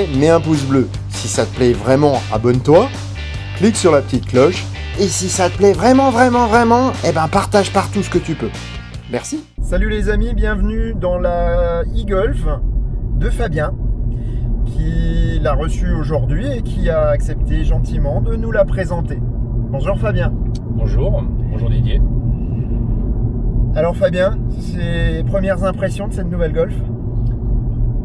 plaît, mets un pouce bleu. Si ça te plaît vraiment, abonne-toi. Clique sur la petite cloche. Et si ça te plaît vraiment, partage partout ce que tu peux. Merci. Salut les amis, bienvenue dans la e-Golf de Fabien, qui l'a reçue aujourd'hui et qui a accepté gentiment de nous la présenter. Bonjour Fabien. Bonjour Didier. Alors Fabien, ces premières impressions de cette nouvelle Golf?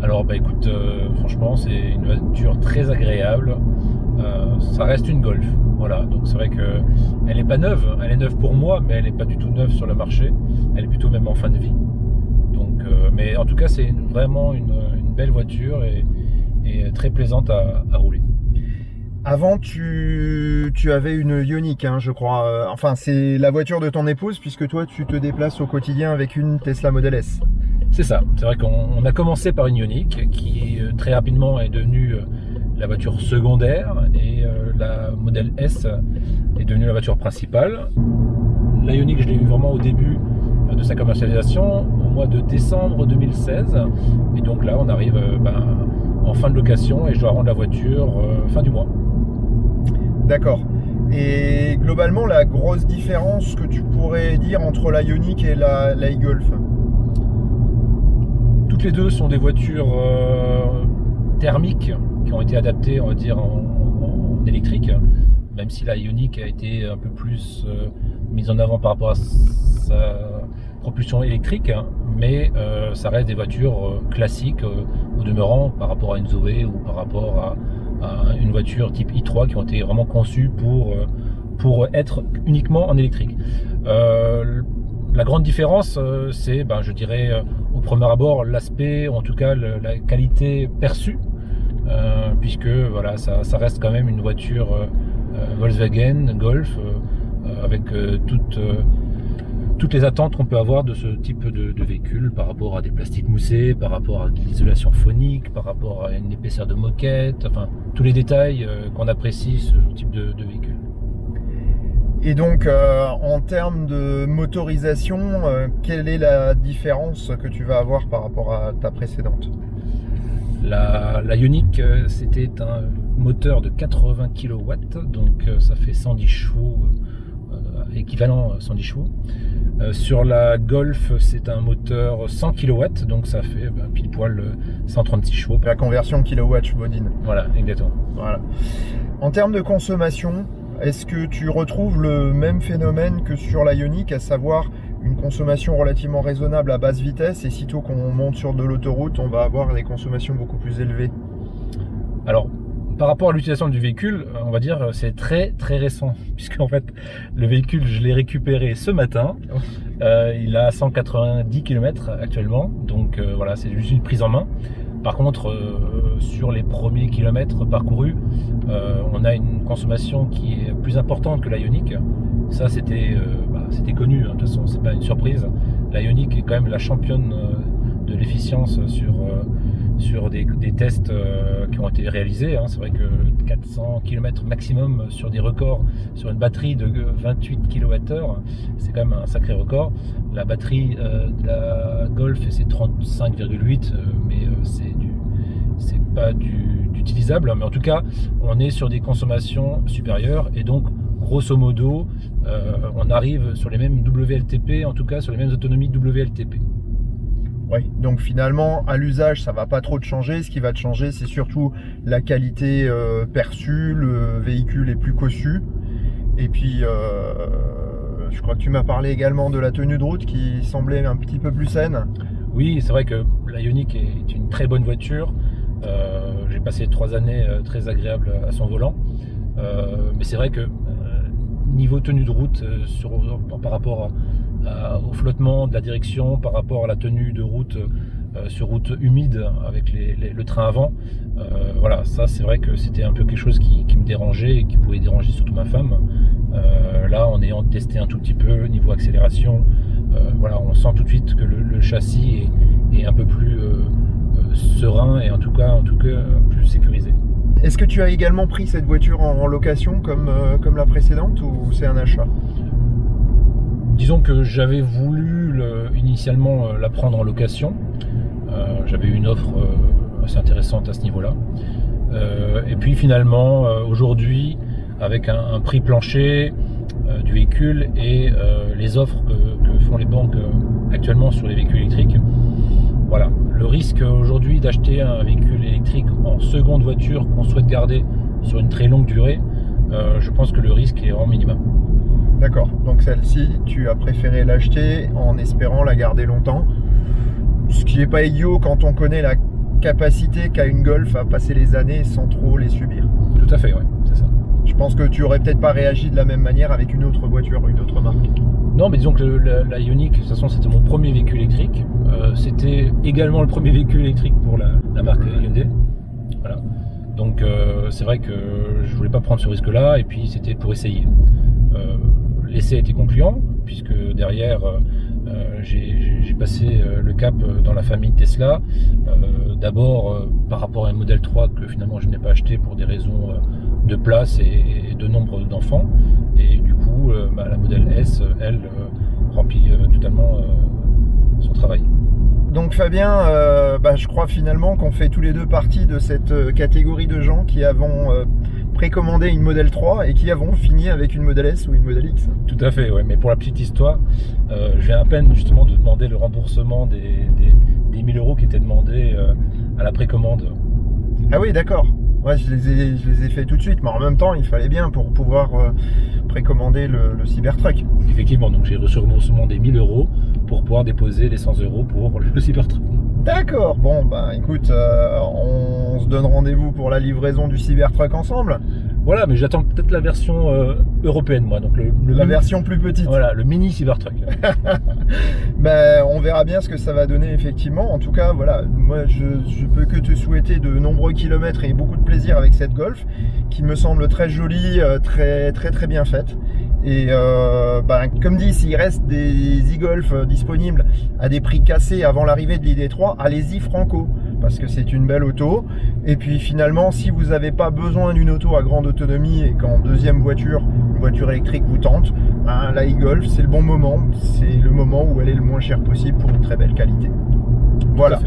Alors écoute, franchement c'est une voiture très agréable, ça reste une Golf, voilà, donc c'est vrai que elle n'est pas neuve, elle est neuve pour moi, mais elle n'est pas du tout neuve sur le marché, elle est plutôt même en fin de vie, donc, mais en tout cas c'est vraiment une belle voiture et très plaisante à rouler. Avant, tu avais une Ioniq, hein, je crois. Enfin, c'est la voiture de ton épouse, puisque toi, tu te déplaces au quotidien avec une Tesla Model S. C'est ça. C'est vrai qu'on a commencé par une Ioniq, qui très rapidement est devenue la voiture secondaire, et la Model S est devenue la voiture principale. La Ioniq, je l'ai eu vraiment au début de sa commercialisation, au mois de décembre 2016. Et donc là, on arrive en fin de location, et je dois rendre la voiture fin du mois. D'accord. Et globalement, la grosse différence que tu pourrais dire entre la Ioniq et la e-Golf? Toutes les deux sont des voitures thermiques qui ont été adaptées, on va dire, en électrique, même si la Ioniq a été un peu plus mise en avant par rapport à sa propulsion électrique, mais ça reste des voitures classiques au demeurant par rapport à une Zoé ou par rapport à une voiture type i3 qui ont été vraiment conçues pour être uniquement en électrique. La grande différence, c'est, je dirais, au premier abord, l'aspect, ou en tout cas la qualité perçue, puisque voilà, ça reste quand même une voiture Volkswagen Golf, avec toutes les attentes qu'on peut avoir de ce type de véhicule par rapport à des plastiques moussés, par rapport à de l'isolation phonique, par rapport à une épaisseur de moquette, enfin tous les détails qu'on apprécie ce type de véhicule. Et donc en termes de motorisation, quelle est la différence que tu vas avoir par rapport à ta précédente? La Ioniq, c'était un moteur de 80 kW, donc ça fait 110 chevaux, équivalent 110 chevaux. Sur la Golf, c'est un moteur 100 kW, donc ça fait pile poil 136 chevaux. La conversion kilowatt bodine. Voilà, exactement. Voilà. En termes de consommation, est-ce que tu retrouves le même phénomène que sur la Ioniq, à savoir une consommation relativement raisonnable à basse vitesse, et sitôt qu'on monte sur de l'autoroute, on va avoir des consommations beaucoup plus élevées? Alors, par rapport à l'utilisation du véhicule, on va dire c'est très très récent, puisque en fait le véhicule, je l'ai récupéré ce matin, il a 190 km actuellement, donc voilà, c'est juste une prise en main. Par contre, sur les premiers kilomètres parcourus, on a une consommation qui est plus importante que la Ioniq. Ça, c'était connu, hein, de toute façon, c'est pas une surprise. La Ioniq est quand même la championne de l'efficience sur des tests qui ont été réalisés, hein. C'est vrai que 400 km maximum sur des records, sur une batterie de 28 kWh, c'est quand même un sacré record. La batterie de la Golf, c'est 35,8, mais c'est pas d'utilisable, mais en tout cas on est sur des consommations supérieures, et donc grosso modo on arrive sur les mêmes WLTP, en tout cas sur les mêmes autonomies WLTP. Oui, donc finalement, à l'usage, ça va pas trop te changer. Ce qui va te changer, c'est surtout la qualité perçue, le véhicule est plus cossu. Et puis, je crois que tu m'as parlé également de la tenue de route qui semblait un petit peu plus saine. Oui, c'est vrai que la Ioniq est une très bonne voiture. J'ai passé 3 années très agréables à son volant. Mais c'est vrai que niveau tenue de route, par rapport au flottement de la direction, par rapport à la tenue de route sur route humide avec le train avant, voilà, ça c'est vrai que c'était un peu quelque chose qui me dérangeait et qui pouvait déranger surtout ma femme. Là, en ayant testé un tout petit peu niveau accélération, voilà, on sent tout de suite que le châssis est un peu plus serein, et en tout cas plus sécurisé. Est-ce que tu as également pris cette voiture en location comme la précédente, ou c'est un achat? Disons que j'avais voulu initialement la prendre en location. J'avais eu une offre assez intéressante à ce niveau-là. Et puis finalement, aujourd'hui, avec un prix plancher du véhicule et les offres que font les banques actuellement sur les véhicules électriques, voilà, le risque aujourd'hui d'acheter un véhicule électrique en seconde voiture qu'on souhaite garder sur une très longue durée, je pense que le risque est vraiment minimum. D'accord, donc celle-ci, tu as préféré l'acheter en espérant la garder longtemps, ce qui n'est pas idiot quand on connaît la capacité qu'a une Golf à passer les années sans trop les subir. Tout à fait, oui, c'est ça. Je pense que tu aurais peut-être pas réagi de la même manière avec une autre voiture, une autre marque. Non, mais disons que la Ioniq, de toute façon, c'était mon premier véhicule électrique. C'était également le premier véhicule électrique pour la marque Hyundai. Voilà. Donc c'est vrai que je voulais pas prendre ce risque-là, et puis c'était pour essayer. L'essai a été concluant, puisque derrière j'ai passé le cap dans la famille Tesla. D'abord par rapport à un modèle 3 que finalement je n'ai pas acheté pour des raisons de place et de nombre d'enfants. Et du coup, la modèle S, elle, remplit totalement son travail. Donc Fabien, je crois finalement qu'on fait tous les deux partie de cette catégorie de gens qui avons précommandé une modèle 3 et qui avons fini avec une modèle S ou une modèle X. Tout à fait, ouais. Mais pour la petite histoire, je viens à peine justement de demander le remboursement des 1000 € qui étaient demandés à la précommande. Ah oui, d'accord. Ouais, je les ai fait tout de suite, mais en même temps, il fallait bien pour pouvoir précommander le Cybertruck. Effectivement, donc j'ai reçu le remboursement des 1000 € pour pouvoir déposer les 100 € pour le Cybertruck. D'accord, bon, écoute, on se donne rendez-vous pour la livraison du Cybertruck ensemble. Voilà, mais j'attends peut-être la version européenne, moi. Donc la version plus petite. Voilà, le mini Cybertruck. On verra bien ce que ça va donner, effectivement. En tout cas, voilà, moi, je peux que te souhaiter de nombreux kilomètres et beaucoup de plaisir avec cette Golf, qui me semble très jolie, très, très, très bien faite. Et comme dit, s'il reste des e-Golf disponibles à des prix cassés avant l'arrivée de l'ID3, allez-y franco, parce que c'est une belle auto. Et puis finalement, si vous n'avez pas besoin d'une auto à grande autonomie et qu'en deuxième voiture, une voiture électrique vous tente, la e-Golf, c'est le bon moment. C'est le moment où elle est le moins chère possible pour une très belle qualité. Voilà.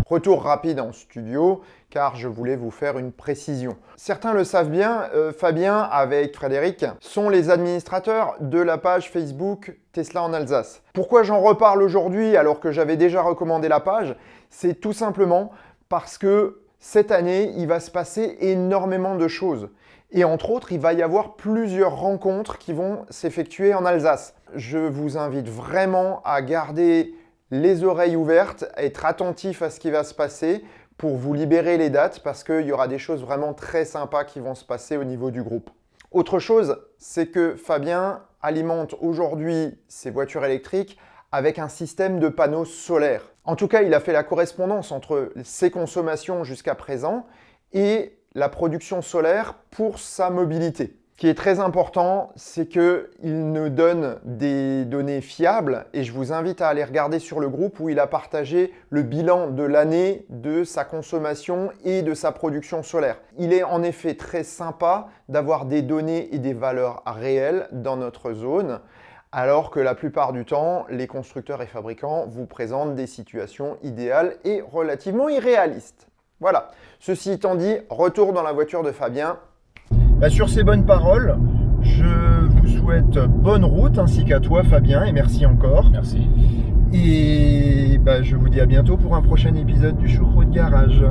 Retour rapide en studio, car je voulais vous faire une précision. Certains le savent bien, Fabien avec Frédéric sont les administrateurs de la page Facebook Tesla en Alsace. Pourquoi j'en reparle aujourd'hui alors que j'avais déjà recommandé la page? C'est tout simplement parce que cette année, il va se passer énormément de choses. Et entre autres, il va y avoir plusieurs rencontres qui vont s'effectuer en Alsace. Je vous invite vraiment à garder les oreilles ouvertes, être attentif à ce qui va se passer pour vous libérer les dates parce qu'il y aura des choses vraiment très sympas qui vont se passer au niveau du groupe. Autre chose, c'est que Fabien alimente aujourd'hui ses voitures électriques avec un système de panneaux solaires. En tout cas, il a fait la correspondance entre ses consommations jusqu'à présent et la production solaire pour sa mobilité. Ce qui est très important, c'est qu'il nous donne des données fiables et je vous invite à aller regarder sur le groupe où il a partagé le bilan de l'année de sa consommation et de sa production solaire. Il est en effet très sympa d'avoir des données et des valeurs réelles dans notre zone, alors que la plupart du temps, les constructeurs et fabricants vous présentent des situations idéales et relativement irréalistes. Voilà. Ceci étant dit, retour dans la voiture de Fabien. Sur ces bonnes paroles, je vous souhaite bonne route ainsi qu'à toi Fabien et merci encore. Merci. Et je vous dis à bientôt pour un prochain épisode du Choucroute Garage.